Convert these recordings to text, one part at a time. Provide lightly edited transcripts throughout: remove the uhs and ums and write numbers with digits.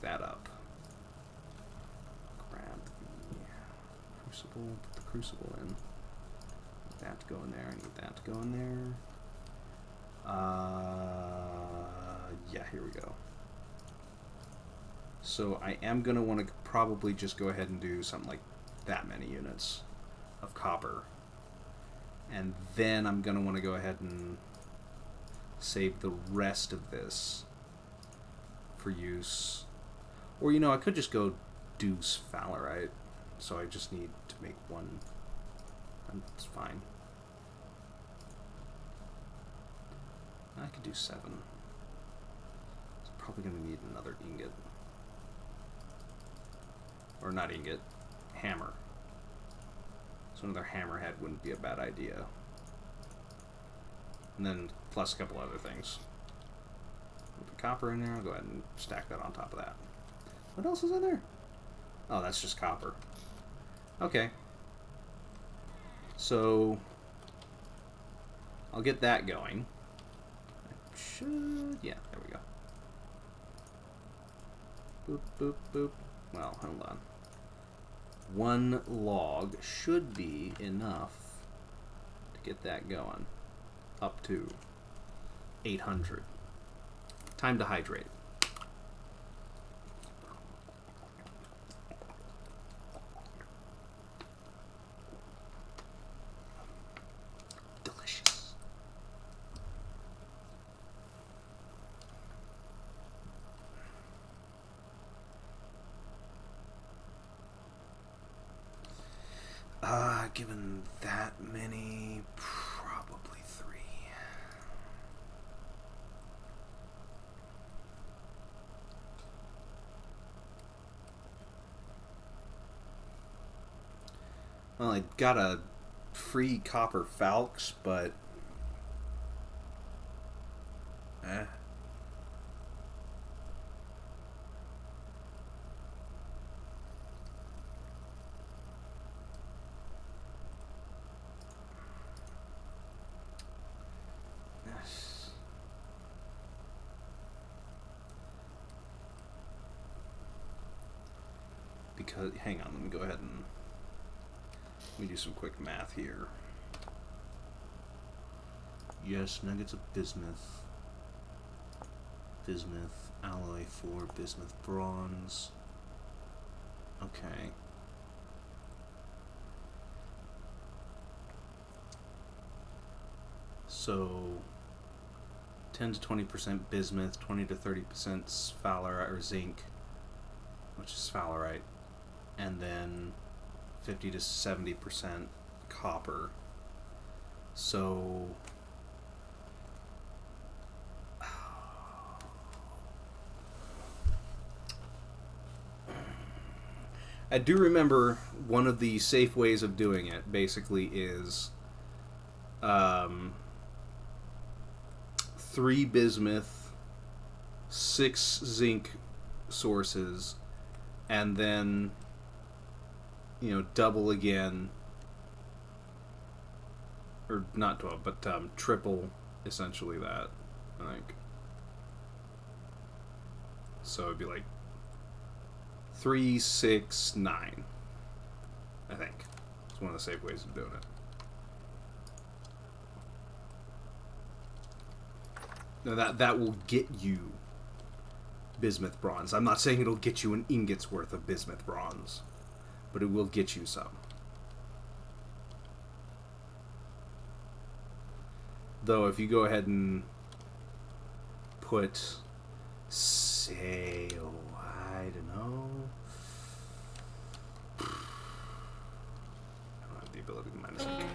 that up. Grab the crucible, put the crucible in. Need that to go in there, I need that to go in there. Yeah, here we go. So I am going to want to probably just go ahead and do something like that many units of copper. And then I'm going to want to go ahead and save the rest of this for use. Or, you know, I could just go deuce Falerite. So I just need to make one. That's fine. I could do 7. It's probably going to need another ingot. Or not ingot, hammer. So another hammerhead wouldn't be a bad idea. And then plus a couple other things. Put the copper in there, I'll go ahead and stack that on top of that. What else is in there? Oh, that's just copper. Okay. So I'll get that going. I should, yeah, there we go. Boop, boop, boop. Well, hold on. 1 log should be enough to get that going. Up to 800. Time to hydrate. Delicious. Given that many, probably 3. Well, I got a free copper falx, but because, hang on, let me go ahead and let me do some quick math here. Yes, nuggets of bismuth. Bismuth, alloy 4, bismuth bronze. Okay. So 10 to 20% bismuth, 20 to 30% sphalerite or zinc, which is sphalerite, and then 50 to 70% copper. So I do remember one of the safe ways of doing it basically is 3 bismuth, 6 zinc sources, and then, you know, double again, or not 12, but triple essentially that, I think. So it'd be like 3, 6, 9, I think. It's one of the safe ways of doing it. Now that will get you bismuth bronze. I'm not saying it'll get you an ingot's worth of bismuth bronze, but it will get you some. Though if you go ahead and put, say, I don't know. I don't have the ability to minus it.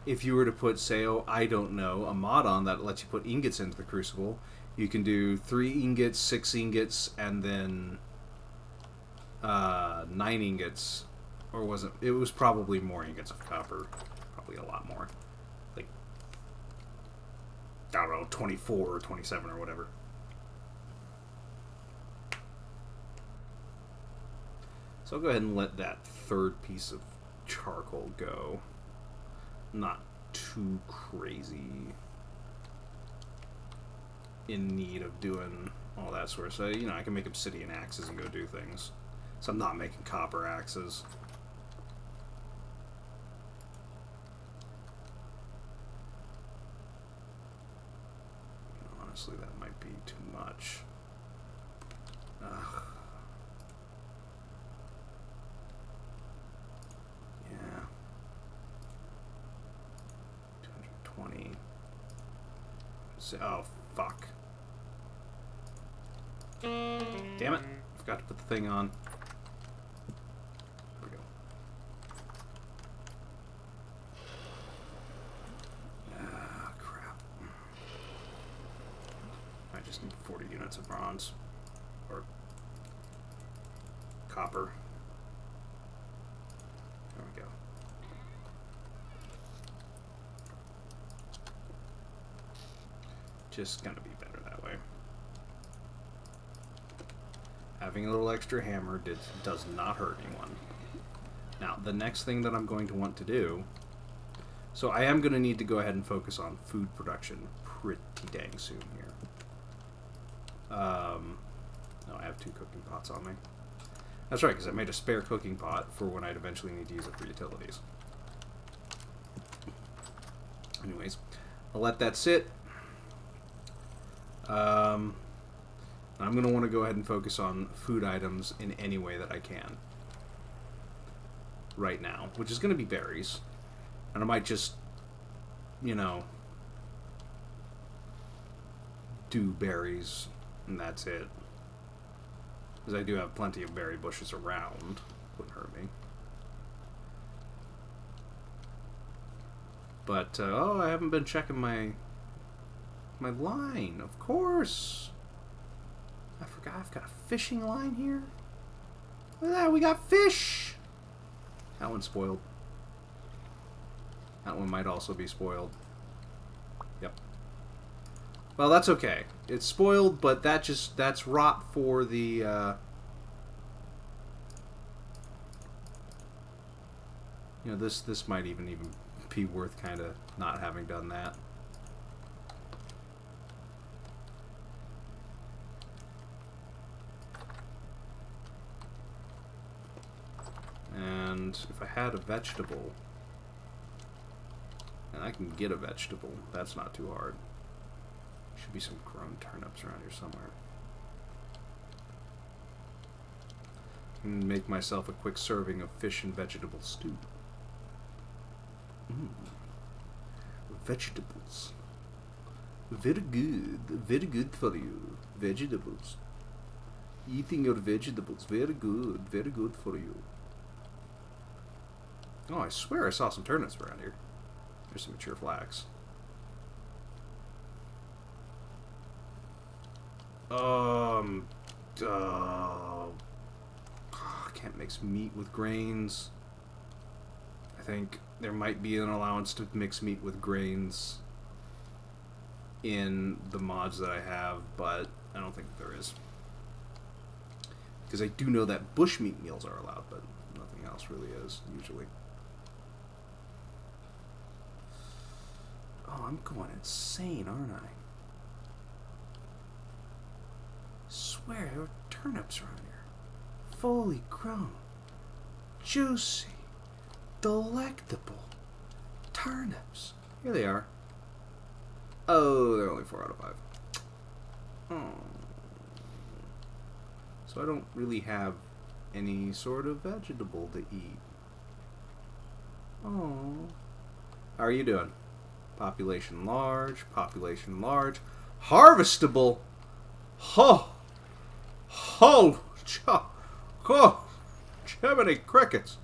If you were to put, say, I don't know, a mod on that lets you put ingots into the crucible, you can do 3 ingots, 6 ingots, and then 9 ingots. Or was it? It was probably more ingots of copper. Probably a lot more. Like, I don't know, 24 or 27 or whatever. So I'll go ahead and let that 3rd piece of charcoal go. Not too crazy in need of doing all that sort of stuff. So, you know, I can make obsidian axes and go do things. So I'm not making copper axes. Honestly, that might be too much. Ugh. Yeah. 220. So, oh, fuck. Damn it. Forgot to put the thing on. There we go. Ah, crap. I just need 40 units of bronze. Or copper. There we go. Just gonna be better that way. Having a little extra hammer does not hurt anyone. Now, the next thing that I'm going to want to do... So I am going to need to go ahead and focus on food production pretty dang soon here. No, I have 2 cooking pots on me. That's right, because I made a spare cooking pot for when I'd eventually need to use it for utilities. Anyways, I'll let that sit. I'm going to want to go ahead and focus on food items in any way that I can. Right now. Which is going to be berries. And I might just, you know, do berries, and that's it. Because I do have plenty of berry bushes around. Wouldn't hurt me. But, oh, I haven't been checking my line, of course. I forgot I've got a fishing line here. Look at that, we got fish. That one's spoiled. That one might also be spoiled. Yep. Well, that's okay. It's spoiled, but that's rot for the, you know, this might even be worth kind of not having done that. And if I had a vegetable, and I can get a vegetable, that's not too hard. Should be some grown turnips around here somewhere. And make myself a quick serving of fish and vegetable stew. Vegetables. Very good for you. Vegetables. Eating your vegetables, very good for you. Oh, I swear I saw some turnips around here. There's some mature flax. I can't mix meat with grains. I think there might be an allowance to mix meat with grains in the mods that I have, but I don't think there is. Because I do know that bushmeat meals are allowed, but nothing else really is, usually. Oh, I'm going insane, aren't I? Swear there were turnips around here. Fully grown, juicy, delectable turnips. Here they are. Oh, they're only 4 out of 5. Oh. So I don't really have any sort of vegetable to eat. Oh. How are you doing? Population large, population large. Harvestable! Ho! Ho! Oh! Jiminy crickets!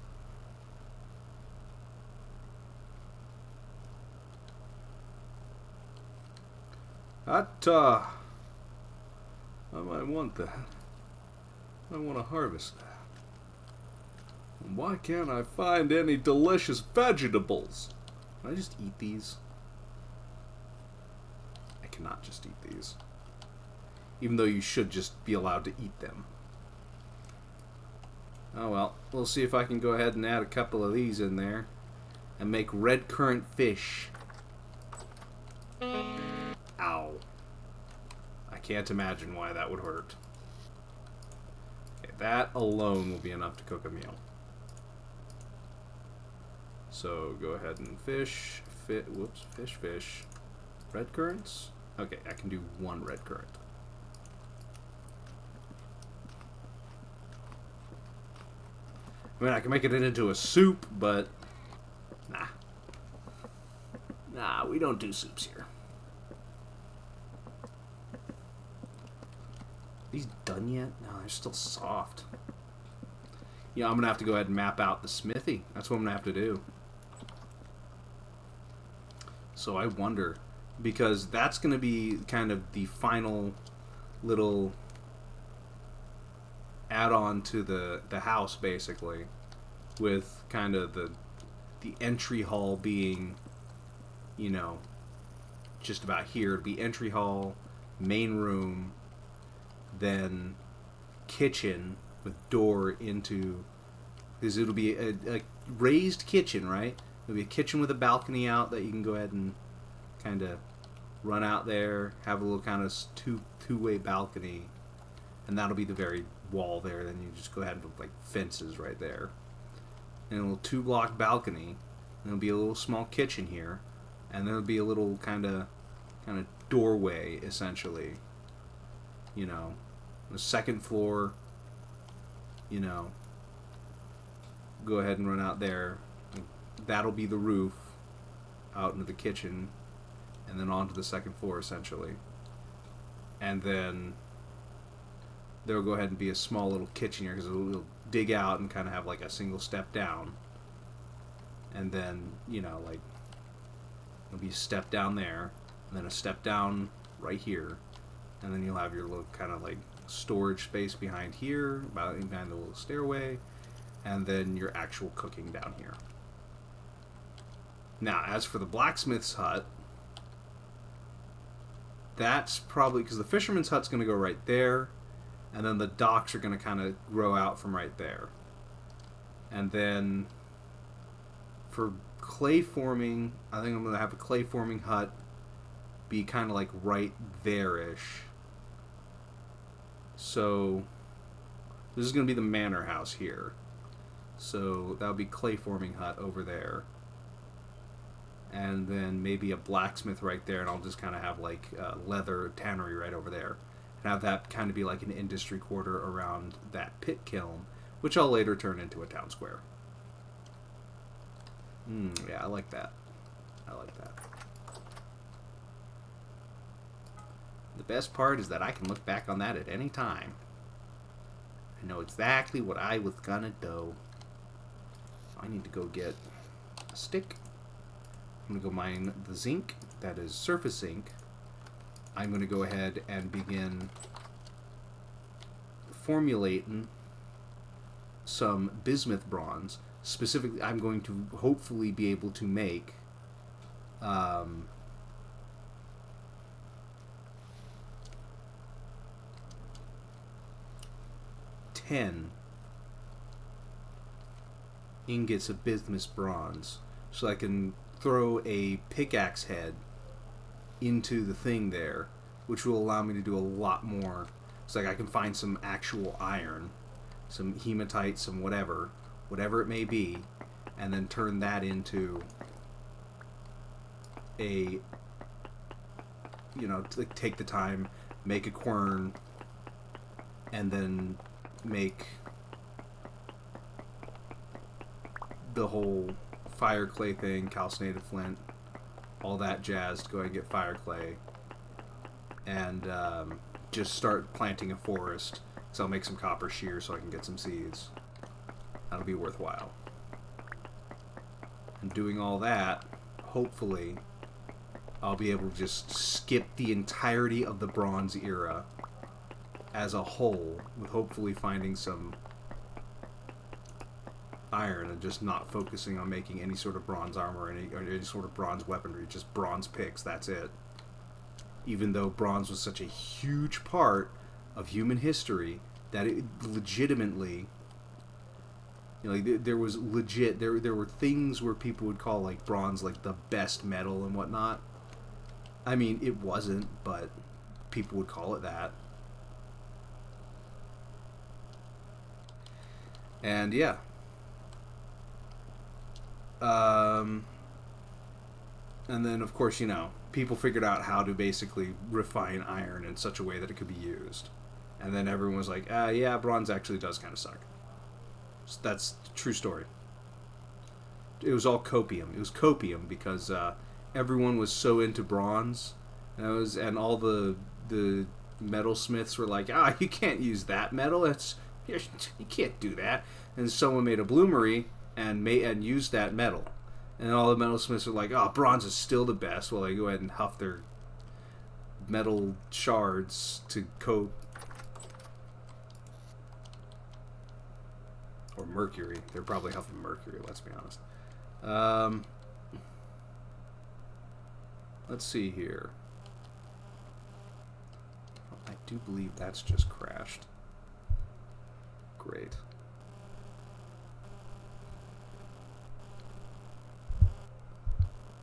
I might want that. I want to harvest that. And why can't I find any delicious vegetables? Can I just eat these? I cannot just eat these. Even though you should just be allowed to eat them. Oh well, we'll see if I can go ahead and add a couple of these in there. And make red currant fish. Ow. I can't imagine why that would hurt. Okay, that alone will be enough to cook a meal. So go ahead and fish. Fish. Red currants? Okay, I can do 1 red currant. I mean, I can make it into a soup, but nah. Nah, we don't do soups here. These done yet? No, they're still soft. Yeah, I'm going to have to go ahead and map out the smithy. That's what I'm going to have to do. So I wonder, because that's going to be kind of the final little add-on to the house, basically, with kind of the entry hall being, you know, just about here. It'd be entry hall, main room, then kitchen with door into, because it'll be a raised kitchen, right? It'll be a kitchen with a balcony out that you can go ahead and kind of run out there, have a little kind of two-way balcony, and that'll be the very wall there. Then you just go ahead and put like fences right there, and a little 2-block balcony, and there'll be a little small kitchen here, and there'll be a little kind of doorway, essentially, you know, the second floor, you know, go ahead and run out there. That'll be the roof out into the kitchen, and then onto the second floor, essentially. And then there'll go ahead and be a small little kitchen here, because it'll dig out and kind of have like a single step down. And then, you know, like, there'll be a step down there, and then a step down right here. And then you'll have your little kind of like storage space behind here, behind the little stairway, and then your actual cooking down here. Now, as for the blacksmith's hut, that's probably, because the fisherman's hut's going to go right there, and then the docks are going to kind of grow out from right there. And then for clay forming, I think I'm going to have a clay forming hut be kind of like right there-ish. So this is going to be the manor house here. So that would be clay forming hut over there. And then maybe a blacksmith right there, and I'll just kind of have like leather tannery right over there. And have that kind of be like an industry quarter around that pit kiln, which I'll later turn into a town square. Yeah, I like that. I like that. The best part is that I can look back on that at any time. I know exactly what I was gonna do. I need to go get a stick. I'm going to go mine the zinc. That is surface zinc. I'm going to go ahead and begin formulating some bismuth bronze. Specifically, I'm going to hopefully be able to make 10 ingots of bismuth bronze, so I can throw a pickaxe head into the thing there, which will allow me to do a lot more. It's like I can find some actual iron, some hematite, some whatever it may be, and then turn that into a, you know, take the time, make a quern, and then make the whole fire clay thing, calcinated flint, all that jazz, to go ahead and get fire clay, and just start planting a forest. So I'll make some copper shears so I can get some seeds. That'll be worthwhile. And doing all that, hopefully, I'll be able to just skip the entirety of the Bronze Era as a whole, with hopefully finding some iron and just not focusing on making any sort of bronze armor or any sort of bronze weaponry, just bronze picks, that's it. Even though bronze was such a huge part of human history that it legitimately, you know, like, there was legit, there were things where people would call like bronze like the best metal and whatnot. I mean, it wasn't, but people would call it that. And yeah. And then, of course, you know, people figured out how to basically refine iron in such a way that it could be used. And then everyone was like, yeah, bronze actually does kind of suck. So that's the true story. It was all copium. It was copium because everyone was so into bronze. And all the metalsmiths were like, you can't use that metal. You can't do that. And someone made a bloomery and used that metal. And all the metalsmiths are like, bronze is still the best. Well, they go ahead and huff their metal shards to coat. Or mercury. They're probably huffing mercury, let's be honest. Let's see here. I do believe that's just crashed. Great.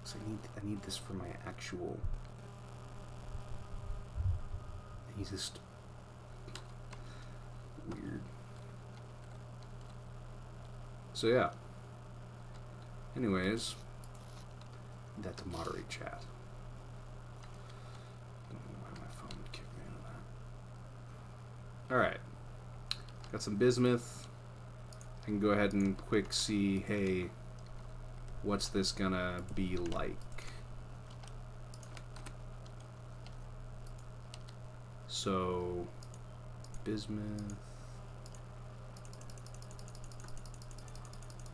So I need this for my actual. He's just weird. So yeah. Anyways, that to moderate chat. Don't know why my phone would kick me out of that. All right, got some bismuth. I can go ahead and quick see. Hey, what's this gonna be like? So, bismuth.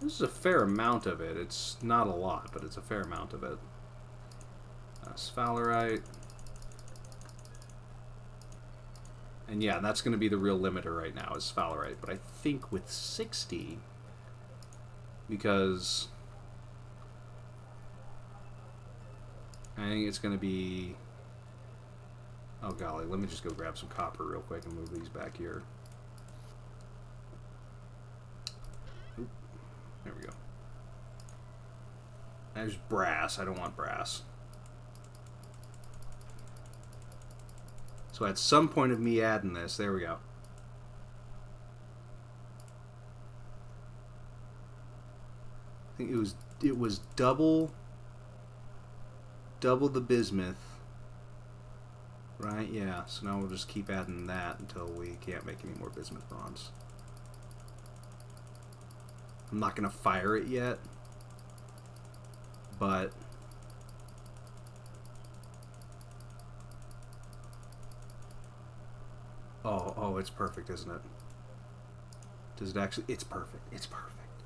This is a fair amount of it. It's not a lot, but it's a fair amount of it. Sphalerite. And yeah, that's going to be the real limiter right now, is sphalerite. But I think with 60, because I think it's going to be... Oh golly, let me just go grab some copper real quick and move these back here. There we go. There's brass. I don't want brass. So at some point of me adding this, there we go. I think it was double the bismuth. Right? Yeah. So now we'll just keep adding that until we can't make any more bismuth bronze. I'm not going to fire it yet, but oh, it's perfect, isn't it? Does it actually? It's perfect. It's perfect.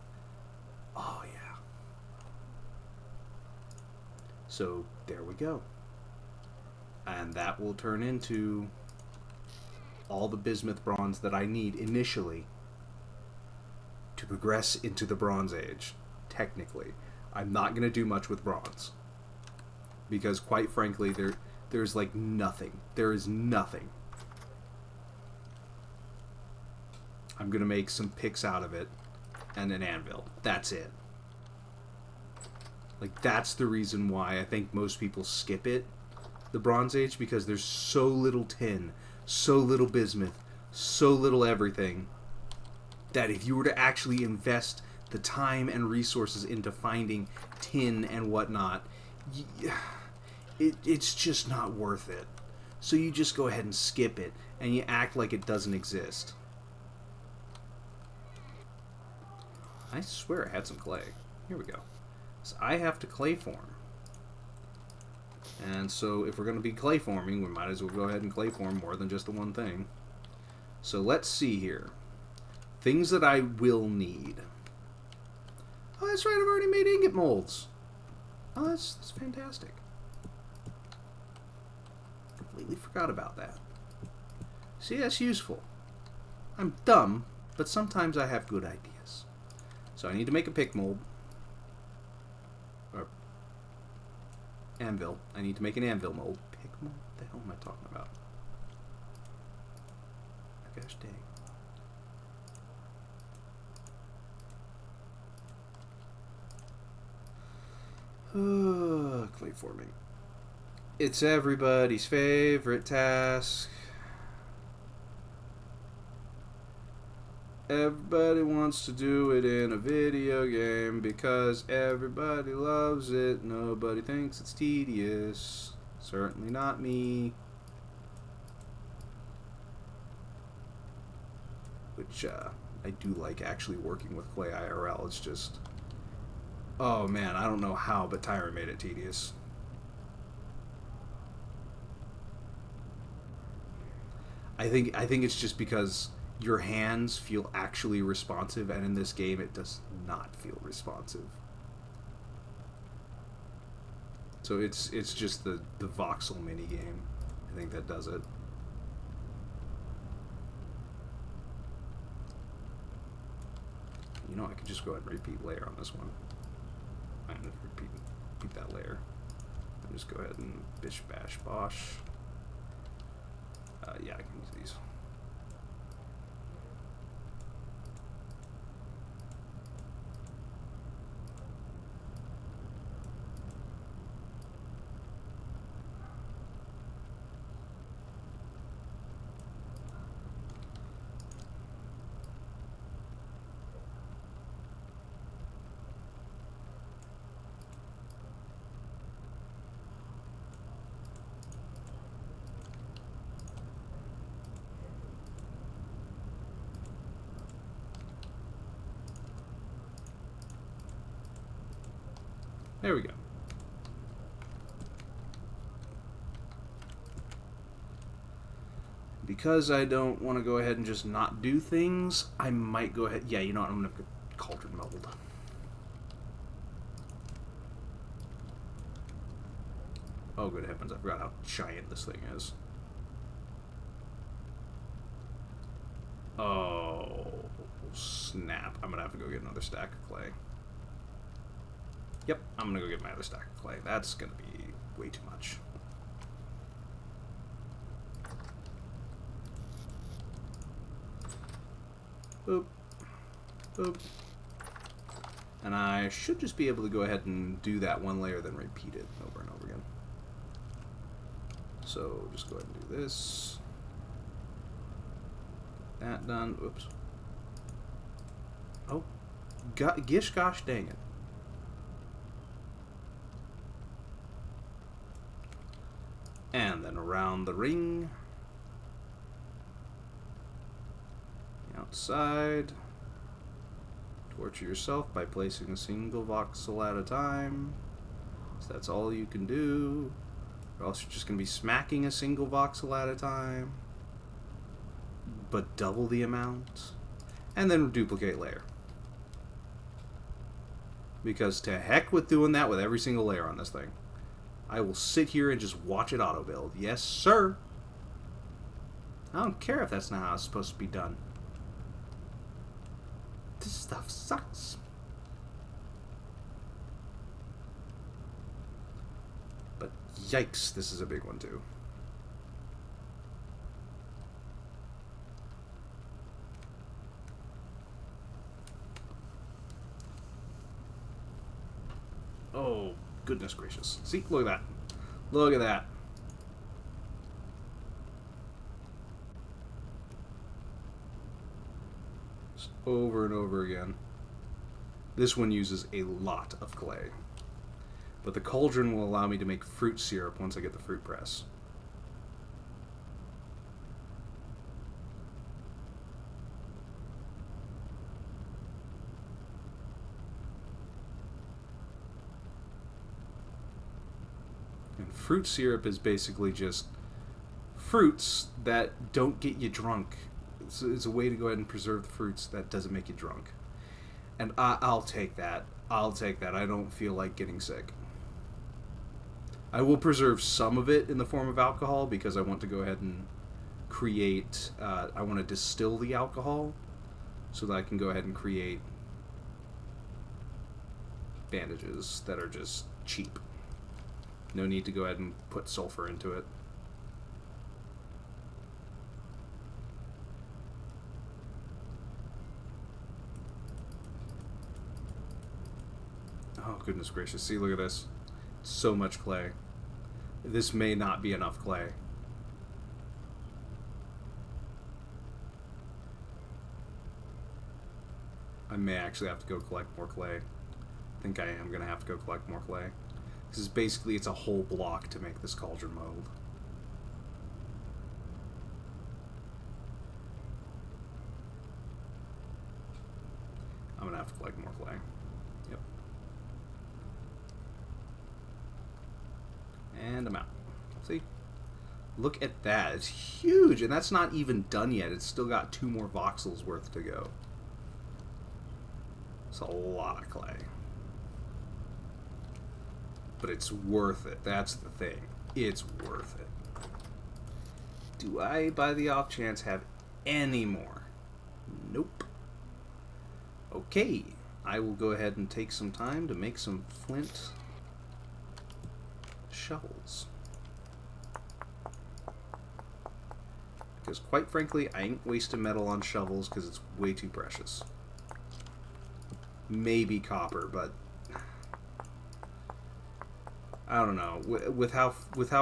Oh yeah. So there we go. And that will turn into all the bismuth bronze that I need initially to progress into the Bronze Age. Technically, I'm not going to do much with bronze because, quite frankly, there's like nothing. There is nothing. I'm going to make some picks out of it and an anvil. That's it. Like, that's the reason why I think most people skip it, the Bronze Age, because there's so little tin, so little bismuth, so little everything, that if you were to actually invest the time and resources into finding tin and whatnot, it's just not worth it. So you just go ahead and skip it, and you act like it doesn't exist. I swear I had some clay. Here we go. So I have to clay form. And so if we're going to be clay forming, we might as well go ahead and clay form more than just the one thing. So let's see here. Things that I will need. Oh, that's right, I've already made ingot molds. Oh, that's fantastic. Completely forgot about that. See, that's useful. I'm dumb, but sometimes I have good ideas. So I need to make a pick mold. Or anvil. I need to make an anvil mold. Pick mold? What the hell am I talking about? Gosh dang. Clay forming. It's everybody's favorite task. Everybody wants to do it in a video game because everybody loves it. Nobody thinks it's tedious. Certainly not me. Which, I do like actually working with clay IRL. It's just... Oh man, I don't know how, but Tyra made it tedious. I think it's just because your hands feel actually responsive, and in this game it does not feel responsive. So it's just the voxel minigame, I think, that does it. You know, I could just go ahead and repeat layer on this one. I'm going to repeat that layer. And just go ahead and bish bash bosh. Yeah, I can use these. There we go. Because I don't want to go ahead and just not do things, I might go ahead... Yeah, you know what? I'm going to cauldron mold. Oh, good heavens. I forgot how giant this thing is. Oh, snap. I'm going to have to go get another stack of clay. Yep, I'm going to go get my other stack of clay. That's going to be way too much. Boop. Boop. And I should just be able to go ahead and do that one layer, then repeat it over and over again. So just go ahead and do this. That done. Oops. Oh. Gish gosh dang it. And then around the ring. Outside. Torture yourself by placing a single voxel at a time. So that's all you can do. Or else you're just going to be smacking a single voxel at a time. But double the amount. And then duplicate layer. Because to heck with doing that with every single layer on this thing. I will sit here and just watch it auto build. Yes, sir. I don't care if that's not how it's supposed to be done. This stuff sucks. But yikes, this is a big one too. Oh, goodness gracious. See, look at that. Look at that. Just over and over again. This one uses a lot of clay. But the cauldron will allow me to make fruit syrup once I get the fruit press. And fruit syrup is basically just fruits that don't get you drunk. It's a way to go ahead and preserve the fruits that doesn't make you drunk. And I'll take that. I'll take that. I don't feel like getting sick. I will preserve some of it in the form of alcohol because I want to go ahead and create... I want to distill the alcohol so that I can go ahead and create bandages that are just cheap. No need to go ahead and put sulfur into it. Oh, goodness gracious. See, look at this. So much clay. This may not be enough clay. I may actually have to go collect more clay. I think I am going to have to go collect more clay. Because basically it's a whole block to make this cauldron mold. I'm going to have to collect more clay. Yep. And I'm out. See? Look at that. It's huge. And that's not even done yet. It's still got 2 more voxels worth to go. It's a lot of clay. But it's worth it. That's the thing. It's worth it. Do I, by the off chance, have any more? Nope. Okay. I will go ahead and take some time to make some flint shovels. Because quite frankly, I ain't wasting metal on shovels because it's way too precious. Maybe copper, but I don't know. With how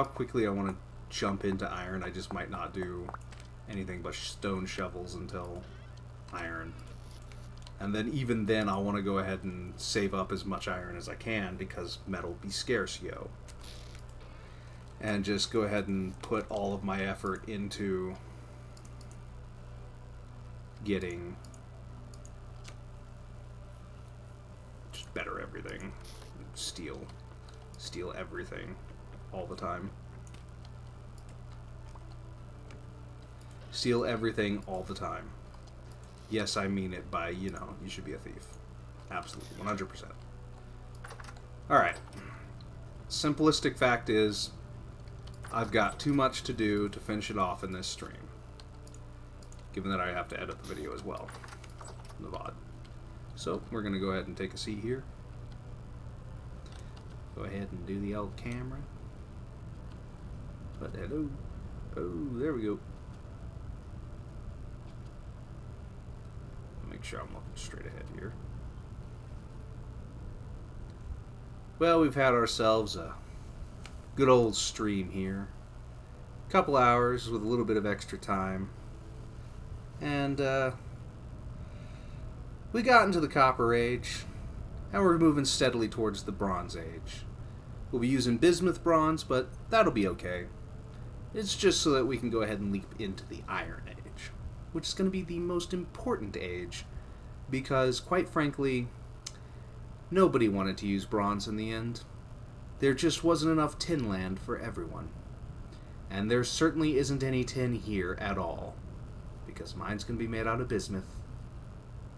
quickly I want to jump into iron, I just might not do anything but stone shovels until iron. And then even then, I'll want to go ahead and save up as much iron as I can because metal be scarce, yo. And just go ahead and put all of my effort into getting just better everything. Steal everything all the time. Steal everything all the time. Yes, I mean it by, you know, you should be a thief. Absolutely, 100%. Alright. Simplistic fact is, I've got too much to do to finish it off in this stream. Given that I have to edit the video as well. The VOD. So, we're going to go ahead and take a seat here. Go ahead and do the old camera. But hello. Oh, there we go. Make sure I'm looking straight ahead here. Well, we've had ourselves a good old stream here. A couple hours with a little bit of extra time. And we got into the Copper Age, and we're moving steadily towards the Bronze Age. We'll be using bismuth bronze, but that'll be okay. It's just so that we can go ahead and leap into the Iron Age, which is going to be the most important age, because, quite frankly, nobody wanted to use bronze in the end. There just wasn't enough tin land for everyone. And there certainly isn't any tin here at all, because mine's going to be made out of bismuth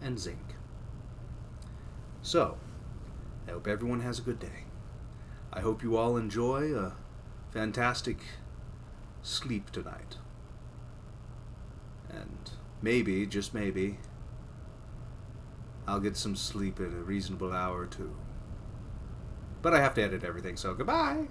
and zinc. So, I hope everyone has a good day. I hope you all enjoy a fantastic sleep tonight. And maybe, just maybe, I'll get some sleep at a reasonable hour or two. But I have to edit everything, so goodbye!